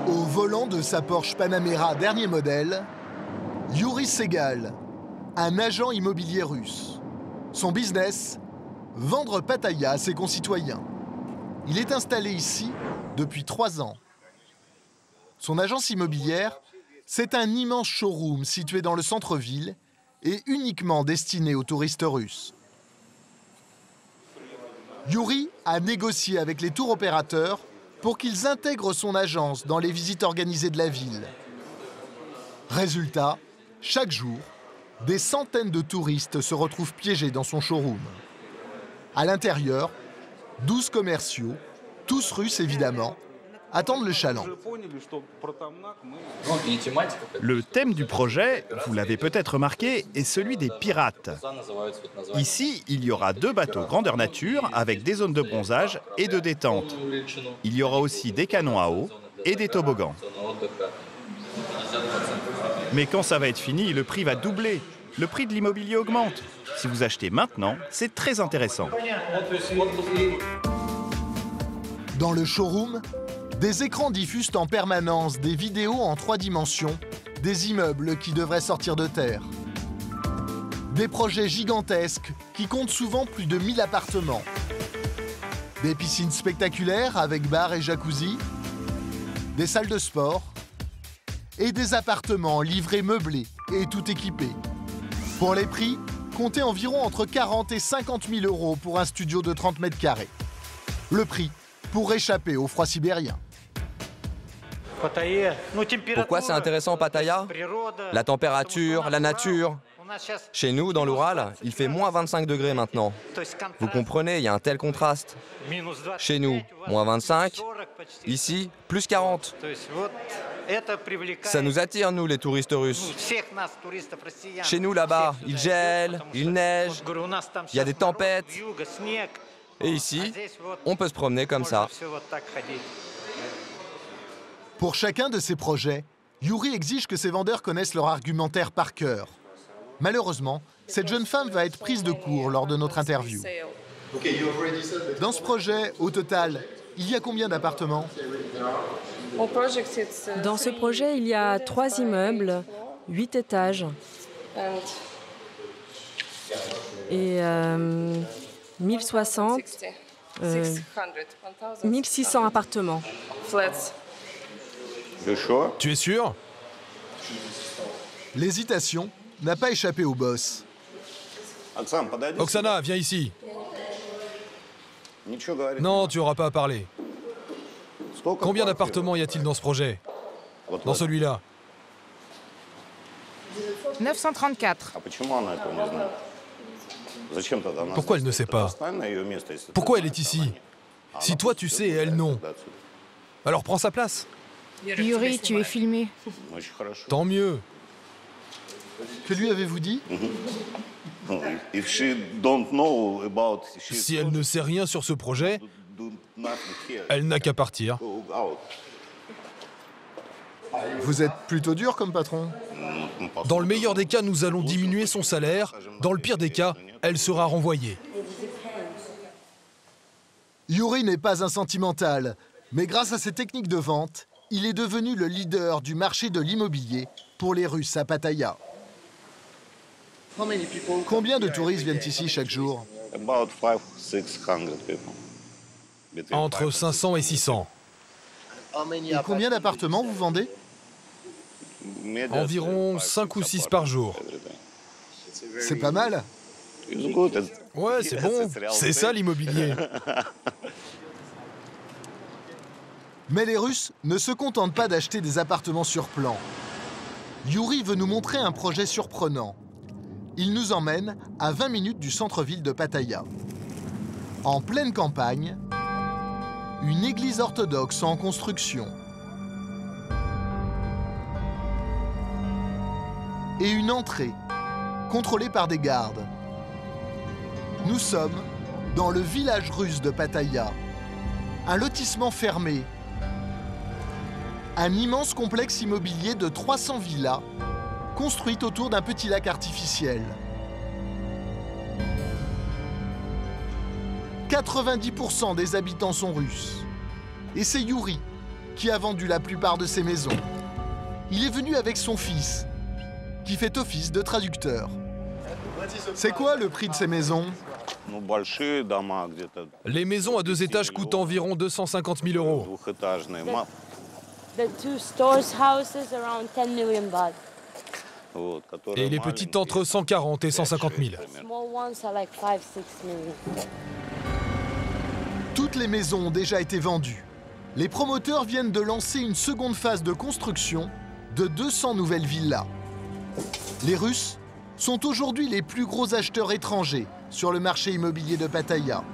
Au volant de sa Porsche Panamera dernier modèle, Yuri Segal, un agent immobilier russe. Son business, vendre Pattaya à ses concitoyens. Il est installé ici depuis 3 ans. Son agence immobilière, c'est un immense showroom situé dans le centre-ville et uniquement destiné aux touristes russes. Yuri a négocié avec les tours opérateurs pour qu'ils intègrent son agence dans les visites organisées de la ville. Résultat, chaque jour, des centaines de touristes se retrouvent piégés dans son showroom. À l'intérieur, 12 commerciaux, tous russes évidemment, attendent le chaland. Le thème du projet, vous l'avez peut-être remarqué, est celui des pirates. Ici, il y aura 2 bateaux grandeur nature avec des zones de bronzage et de détente. Il y aura aussi des canons à eau et des toboggans. Mais quand ça va être fini, le prix va doubler. Le prix de l'immobilier augmente. Si vous achetez maintenant, c'est très intéressant. Dans le showroom, des écrans diffusent en permanence des vidéos en 3 dimensions des immeubles qui devraient sortir de terre. Des projets gigantesques qui comptent souvent plus de 1000 appartements. Des piscines spectaculaires avec bar et jacuzzi, des salles de sport et des appartements livrés meublés et tout équipés. Pour les prix, comptez environ entre 40 et 50 000 euros pour un studio de 30 mètres carrés. Le prix pour échapper au froid sibérien. Pourquoi c'est intéressant Pattaya? La température, la nature. Chez nous, dans l'Oural, il fait moins 25 degrés maintenant. Vous comprenez, il y a un tel contraste. Chez nous, moins 25. Ici, plus 40. Ça nous attire, nous, les touristes russes. Chez nous, là-bas, il gèle, il neige, il y a des tempêtes. Et ici, on peut se promener comme ça. Pour chacun de ces projets, Yuri exige que ses vendeurs connaissent leur argumentaire par cœur. Malheureusement, cette jeune femme va être prise de court lors de notre interview. Dans ce projet, au total, il y a combien d'appartements? Dans ce projet, il y a 3 immeubles, 8 étages. Et 1060, 1600 appartements. Tu es sûr? L'hésitation n'a pas échappé au boss. Oksana, viens ici. Non, tu n'auras pas à parler. Combien d'appartements y a-t-il dans ce projet? Dans celui-là? 934. Pourquoi elle ne sait pas? Pourquoi elle est ici? Si toi tu sais et elle non. Alors prends sa place. Yuri, tu es filmé. Tant mieux. Que lui avez-vous dit? Si elle ne sait rien sur ce projet, elle n'a qu'à partir. Vous êtes plutôt dur comme patron. Dans le meilleur des cas, nous allons diminuer son salaire. Dans le pire des cas, elle sera renvoyée. Yuri n'est pas un sentimental, mais grâce à ses techniques de vente, il est devenu le leader du marché de l'immobilier pour les Russes à Pattaya. Combien de touristes viennent ici chaque jour? Entre 500 et 600. Et combien d'appartements vous vendez? Environ 5 ou 6 par jour. C'est pas mal. Ouais, c'est bon. C'est ça l'immobilier. Mais les Russes ne se contentent pas d'acheter des appartements sur plan. Yuri veut nous montrer un projet surprenant. Il nous emmène à 20 minutes du centre-ville de Pattaya. En pleine campagne, une église orthodoxe en construction. Et une entrée, contrôlée par des gardes. Nous sommes dans le village russe de Pattaya. Un lotissement fermé. Un immense complexe immobilier de 300 villas construites autour d'un petit lac artificiel. 90% des habitants sont russes. Et c'est Yuri qui a vendu la plupart de ces maisons. Il est venu avec son fils, qui fait office de traducteur. C'est quoi le prix de ces maisons? Les maisons à 2 étages coûtent environ 250 000 euros. The two stores houses around 10 million baht. Et les petites entre 140 et 150 000. Small ones are like 5-6 million. Toutes les maisons ont déjà été vendues. Les promoteurs viennent de lancer une seconde phase de construction de 200 nouvelles villas. Les Russes sont aujourd'hui les plus gros acheteurs étrangers sur le marché immobilier de Pattaya.